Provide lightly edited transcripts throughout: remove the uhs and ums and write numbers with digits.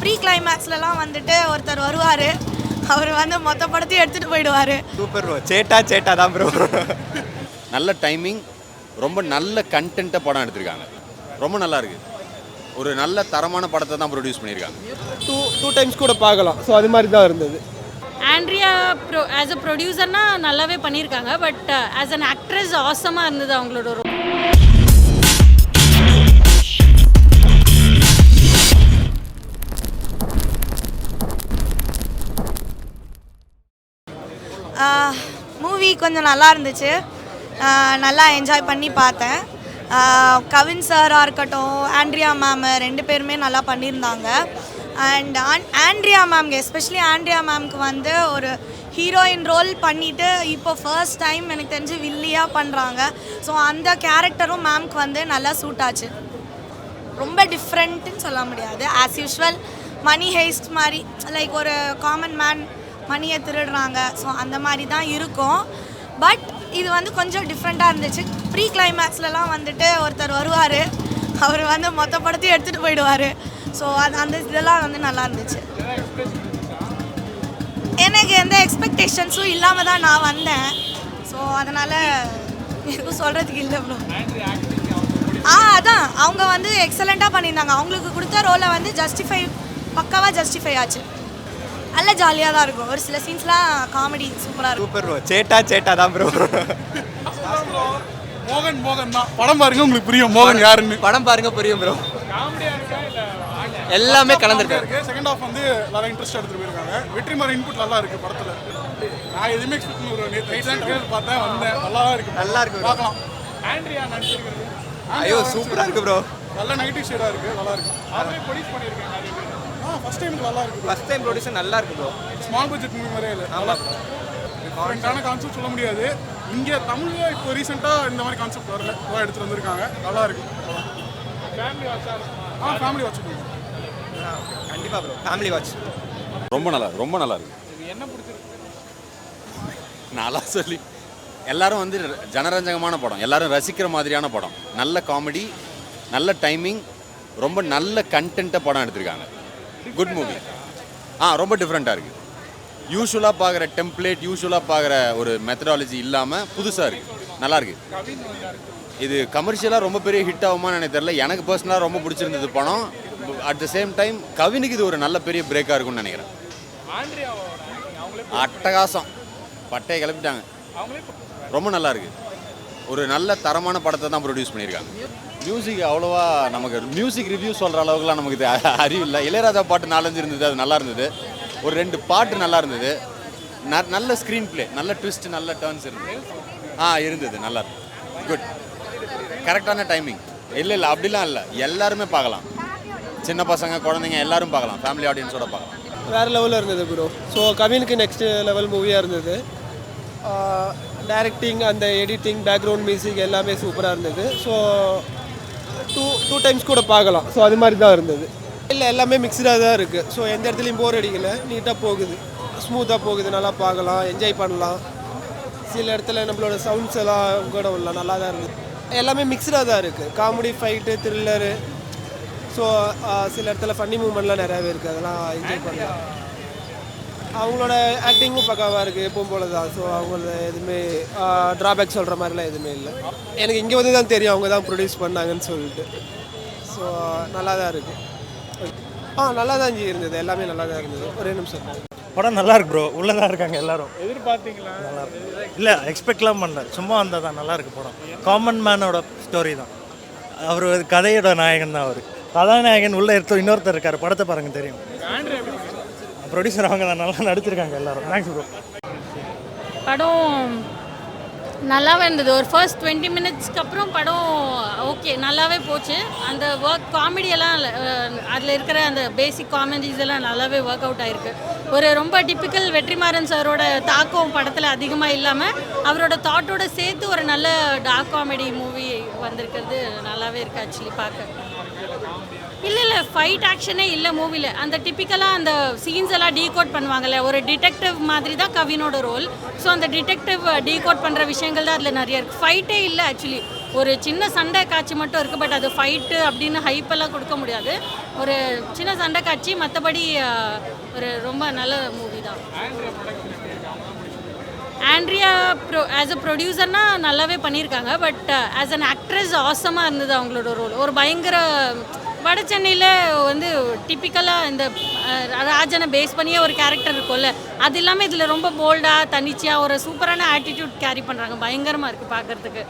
Pre கிளைமேக்ஸ்லலாம் வந்துட்டு ஒருத்தர் வருவார், அவர் வந்து மொத்த படத்தையும் எடுத்துகிட்டு போயிடுவார். சூப்பர் ப்ரோ, சேட்டா தான் ப்ரோ. நல்ல டைமிங், ரொம்ப நல்ல கண்டென்ட்டை படம் எடுத்திருக்காங்க, ரொம்ப நல்லா இருக்குது. ஒரு நல்ல தரமான படத்தை தான் ப்ரொடியூஸ் பண்ணியிருக்காங்க. டூ டைம்ஸ் கூட பார்க்கலாம். ஸோ அது மாதிரி தான் இருந்தது. ஆண்ட்ரியா ஆஸ் அ ப்ரொடியூசர்னா நல்லாவே பண்ணியிருக்காங்க. பட் ஆஸ் அன் ஆக்ட்ரஸ் ஆசமாக இருந்தது அவங்களோட ரோல். மூவி கொஞ்சம் நல்லா இருந்துச்சு, நல்லா என்ஜாய் பண்ணி பார்த்தேன். கவின் சாராக இருக்கட்டும், ஆண்ட்ரியா மேம் ரெண்டு பேருமே நல்லா பண்ணியிருந்தாங்க. அண்ட் ஆண்ட்ரியா மேம்க்கு எஸ்பெஷலி ஆண்ட்ரியா மேம்க்கு வந்து ஒரு ஹீரோயின் ரோல் பண்ணிவிட்டு இப்போ ஃபர்ஸ்ட் டைம் எனக்கு தெரிஞ்சு வில்லியாக பண்ணுறாங்க. ஸோ அந்த கேரக்டரும் மேம்க்கு வந்து நல்லா சூட் ஆச்சு. ரொம்ப டிஃப்ரெண்ட்டுன்னு சொல்ல முடியாது. ஆஸ் யூஷுவல் மணி ஹேஸ்ட் மாதிரி, லைக் ஒரு காமன் மேன் மணியை திருடுறாங்க, ஸோ அந்த மாதிரி தான் இருக்கும். பட் இது வந்து கொஞ்சம் டிஃப்ரெண்ட்டாக இருந்துச்சு. ப்ரீ கிளைமேக்ஸ்லலாம் வந்துட்டு ஒருத்தர் வருவார், அவர் வந்து மொத்த படத்தையும் எடுத்துகிட்டு போயிடுவார். ஸோ அந்த இதெல்லாம் வந்து நல்லா இருந்துச்சு. எனக்கு எந்த எக்ஸ்பெக்டேஷன்ஸும் இல்லாமல் தான் நான் வந்தேன். ஸோ அதனால் எதுவும் சொல்கிறதுக்கு இல்லை ப்ரோ. அதான் அவங்க வந்து எக்ஸலண்ட்டாக பண்ணியிருந்தாங்க. அவங்களுக்கு கொடுத்த ரோலை வந்து பக்காவாக ஜஸ்டிஃபை ஆச்சு. நல்ல ஜாலியாக தான் இருக்கும். ஒரு சில சீன்ஸ்லாம் காமெடி சூப்பராக இருக்கும். சூப்பர் ப்ரோ, சேட்டா தான் ப்ரோ. மோகன் தான். படம் பாருங்க உங்களுக்கு புரியும் மோகன் யாருன்னு. படம் பாருங்க புரியும் ப்ரோ. எல்லாமே கலந்துருக்கு. செகண்ட் ஹாஃப் வந்து நல்லா இன்ட்ரெஸ்ட் எடுத்துட்டு போயிருக்காங்க. வெற்றிமாறன் இன்புட் நல்லா இருக்கு படத்துல. நான் எதுவுமே எக்ஸ்பெக்ட் பண்ணல. பார்த்தேன் வந்தேன், நல்லா இருக்கு பார்க்கலாம். ஆண்ட்ரியா நடிச்சிருக்கிறது ஐயோ சூப்பரா இருக்கு ப்ரோ. நல்ல நெகட்டிவ் ஷேடா இருக்கு, நல்லா இருக்கு. அவரே ப்ரொடியூஸ் பண்ணிருக்காங்க. ஃபர்ஸ்ட் டைம் நல்லா இருக்கு. ஃபர்ஸ்ட் டைம் ப்ரொடியூசர் நல்லா இருக்கு ப்ரோ. ஸ்மால் பட்ஜெட் மூவி மாதிரியே இல்லை. ஆமா, டிஃபரெண்டான கான்செப்ட் சொல்ல முடியாது. இங்கே தமிழ்ல இப்போ ரீசெண்டாக இந்த மாதிரி கான்செப்ட் வரல, எடுத்துட்டு வந்திருக்காங்க. நல்லா இருக்கு. Family watch. ஃபேமிலி வாட்ச் கண்டிப்பா ப்ரோ, ஃபேமிலி வாட்ச். ரொம்ப நல்லா இருக்கு. என்ன பிடிச்சிருக்கு? நல்லா சொல்லி எல்லாரும் வந்து ஜனரஞ்சகமான படம், எல்லாரும் ரசிக்கிற மாதிரியான படம். நல்ல காமெடி, நல்ல டைமிங், ரொம்ப நல்ல கண்டென்ட்டை படம் எடுத்திருக்காங்க. Good movie. ரொம்ப டிஃப்ரெண்ட்டாக இருக்குது. யூஸ்வலாக பார்க்குற டெம்ப்ளேட், யூஸ்வலாக பார்க்குற ஒரு மெத்தடாலஜி இல்லாமல் புதுசாக இருக்குது, நல்லாயிருக்கு. இது கமர்ஷியலாக ரொம்ப பெரிய ஹிட் ஆகுமான்னு எனக்கு தெரியல. எனக்கு பர்சனலாக ரொம்ப பிடிச்சிருந்தது படம். அட் த சேம் டைம் கவினுக்கு இது ஒரு நல்ல பெரிய பிரேக்காக இருக்கும்னு நினைக்கிறேன். அட்டகாசம், பட்டையை கிளப்பிட்டாங்க. ரொம்ப நல்லா இருக்கு. ஒரு நல்ல தரமான படத்தை தான் ப்ரொடியூஸ் பண்ணியிருக்காங்க. மியூசிக் அவ்வளோவா நமக்கு மியூசிக் ரிவ்யூ சொல்கிற அளவுக்குலாம் நமக்கு இது அறிவு இல்லை. இளையராஜா பாட்டு 4-5 இருந்தது, அது நல்லா இருந்தது. ஒரு 2 பாட்டு நல்லா இருந்தது. நல்ல ஸ்க்ரீன் பிளே, நல்ல ட்விஸ்ட், நல்ல டர்ன்ஸ் இருந்தது. இருந்தது, நல்லா இருக்கு. குட், கரெக்டான டைமிங். இல்லை அப்படிலாம் இல்லை, எல்லாருமே பார்க்கலாம். சின்ன பசங்க, குழந்தைங்க எல்லாரும் பார்க்கலாம். ஃபேமிலி ஆடியன்ஸோட பார்க்கலாம். வேறு லெவலில் இருந்தது ப்ரோ. ஸோ கவினுக்கு நெக்ஸ்ட் லெவல் மூவியாக இருந்தது. டைரக்டிங், அந்த எடிட்டிங், பேக்ரவுண்ட் மியூசிக் எல்லாமே சூப்பராக இருந்தது. ஸோ டூ டைம்ஸ் கூட பார்க்கலாம். ஸோ அது மாதிரி தான் இருந்தது. இல்லை, எல்லாமே மிக்சடாக தான் இருக்குது. ஸோ எந்த இடத்துலையும் போர் அடிக்கலை, நீட்டாக போகுது, ஸ்மூத்தாக போகுது, நல்லா பார்க்கலாம், என்ஜாய் பண்ணலாம். சில இடத்துல நம்மளோட சவுண்ட்ஸ் எல்லாம் கூட வரலாம், நல்லா தான் இருந்தது. எல்லாமே மிக்சடாக தான் இருக்குது. Comedy, fight, thriller. ஸோ சில இடத்துல ஃபன்னி மூமெண்ட்லாம் நிறையாவே இருக்குது, அதெல்லாம் என்ஜாய் பண்ணலாம். அவங்களோட ஆக்டிங்கும் பக்காவாக இருக்குது, எப்பவும் போல தான். ஸோ அவங்களோட எதுவுமே ட்ராபேக் சொல்கிற மாதிரிலாம் எதுவுமே இல்லை. எனக்கு இங்கே வந்து தான் தெரியும் அவங்க தான் ப்ரொடியூஸ் பண்ணாங்கன்னு சொல்லிட்டு. ஸோ நல்லா தான் இருக்குது. நல்லா தான் இருந்தது, எல்லாமே நல்லா தான் இருந்தது. ஒரே நிமிஷம். படம் நல்லா இருக்கு ப்ரோ. உள்ளே தான் இருக்காங்க எல்லாரும். எதிர்பார்த்தீங்களா? நல்லா இருக்கு. இல்லை, எக்ஸ்பெக்ட்லாம் பண்ணல, சும்மா வந்தால் தான். நல்லா இருக்கு படம். காமன் மேனோட ஸ்டோரி தான். அவர் கதையோட நாயகன் தான். அவர் கதாநாயகன் உள்ளே இன்னொருத்தர் இருக்கார். படத்தை பாருங்க தெரியும். ப்ரொடியூசர் அவங்க தான், நல்லா நடிச்சிருக்காங்க எல்லாரும். Thanks bro. படம் நல்லாவே இருந்தது. ஒரு ஃபர்ஸ்ட் 20 மினிட்ஸ்க்கு அப்புறம் படம் ஓகே நல்லாவே போச்சு. அந்த ஒர்க் காமெடியெல்லாம் அதில் இருக்கிற அந்த பேசிக் காமெடிஸ் எல்லாம் நல்லாவே ஒர்க் அவுட் ஆகிருக்கு. ஒரு ரொம்ப டிப்பிக்கல் வெற்றிமாறன் சாரோட தாக்கம் படத்தில் அதிகமாக இல்லாமல் அவரோட தாட்டோட சேர்த்து ஒரு நல்ல டார்க் காமெடி மூவி வந்திருக்கிறது நல்லாவே இருக்குது ஆக்சுவலி பார்க்க. இல்லை ஃபைட் ஆக்ஷனே இல்லை மூவியில். அந்த டிப்பிக்கலாக அந்த சீன்ஸ் எல்லாம் டீகோட் பண்ணுவாங்கல்ல, ஒரு டிடெக்டிவ் மாதிரி தான் கவினோட ரோல். ஸோ அந்த டிடெக்டிவ் டீகோட் பண்ணுற விஷயங்கள் தான் அதில் நிறைய இருக்குது. ஃபைட்டே இல்லை ஆக்சுவலி. ஒரு சின்ன சண்டை காட்சி மட்டும் இருக்குது. பட் அது ஃபைட்டு அப்படின்னு ஹைப்பெல்லாம் கொடுக்க முடியாது. ஒரு சின்ன சண்டை காட்சி, மற்றபடி ஒரு ரொம்ப நல்ல மூவி தான். ஆண்ட்ரியா ஆஸ் அ ப்ரொடியூசர்னா நல்லாவே பண்ணியிருக்காங்க. பட் ஆஸ் அன் ஆக்ட்ரஸ் ஆசமாக இருந்தது அவங்களோட ரோல். ஒரு பயங்கர வட சென்னையில் வந்து டிப்பிக்கலாக இந்த ராஜனை பேஸ் பண்ணியே ஒரு கேரக்டர் இருக்கும்ல, அது இல்லாமல் இதில் ரொம்ப போல்டாக தன்னிச்சையாக ஒரு சூப்பரான ஆட்டிடியூட் கேரி பண்ணுறாங்க. பயங்கரமாக இருக்குது பார்க்குறதுக்கு.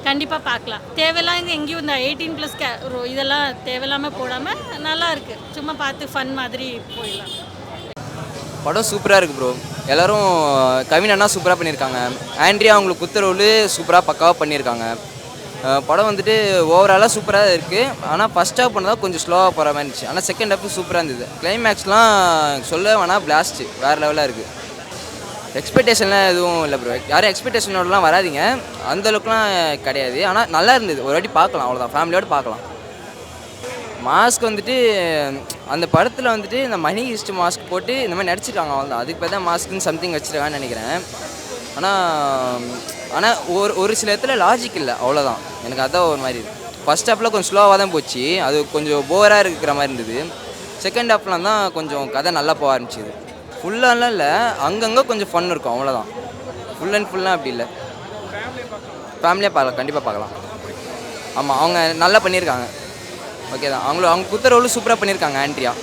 கண்டிப்பாக பார்க்கலாம். தேவையில்லாம எங்கேயும் இந்த 18+ இதெல்லாம் தேவையில்லாமல் போடாமல் நல்லா இருக்குது. சும்மா பார்த்து ஃபன் மாதிரி போயிடலாம். படம் சூப்பராக இருக்குது ப்ரோ. எல்லோரும் கவின் அண்ணா சூப்பராக பண்ணியிருக்காங்க. ஆண்ட்ரியா அவங்களுக்கு குத்த ரோல் சூப்பராக பக்காவாக பண்ணியிருக்காங்க. படம் வந்துட்டு ஓவராலாக சூப்பராக இருக்குது. ஆனால் ஃபஸ்ட் ஹாஃப் பண்ணதான் கொஞ்சம் ஸ்லோவாக போகிற மாதிரி இருந்துச்சு. ஆனால் செகண்ட் ஹாஃப் சூப்பராக இருந்தது. கிளைமேக்ஸ்லாம் சொல்ல வேணால் பிளாஸ்ட்டு வேறு லெவலாக இருக்குது. எக்ஸ்பெக்டேஷன்லாம் எதுவும் இல்லை ப்ரோ. யாரும் எக்ஸ்பெக்டேஷனோடலாம் வராதிங்க, அந்தளவுக்குலாம் கிடையாது. ஆனால் நல்லா இருந்தது, ஒரு வாட்டி பார்க்கலாம், அவ்வளோதான். ஃபேமிலியோடு பார்க்கலாம். மாஸ்க் வந்துட்டு அந்த படத்தில் வந்துட்டு இந்த மணி ஈஸ்ட் மாஸ்க் போட்டு இந்த மாதிரி நடிச்சிருக்காங்க, அவ்வளோதான். அதுக்கு பேர் தான் மாஸ்க்குன்னு சம்திங் வச்சுருக்காங்கன்னு நினைக்கிறேன். ஆனால் ஒரு சில இடத்துல லாஜிக் இல்லை, அவ்வளோதான். எனக்கு அதான் ஒரு மாதிரி ஃபஸ்ட் ஹாஃபில் கொஞ்சம் ஸ்லோவாக தான் போச்சு. அது கொஞ்சம் போராக இருக்கிற மாதிரி இருந்தது. செகண்ட் ஹாஃப்லாம் தான் கொஞ்சம் கதை நல்லா போக ஆரம்பிச்சிது. ஃபுல்லாலாம் இல்லை, அங்கங்கே கொஞ்சம் ஃபன் இருக்கும், அவ்வளோதான். ஃபுல் அண்ட் ஃபுல்லாக அப்படி இல்லை. ஃபேமிலியாக பார்க்கலாம், கண்டிப்பாக பார்க்கலாம். ஆமாம், அவங்க நல்லா பண்ணியிருக்காங்க. ஓகே தான். அவங்க குத்த ரோலும் சூப்பராக பண்ணியிருக்காங்க ஆண்ட்ரியா.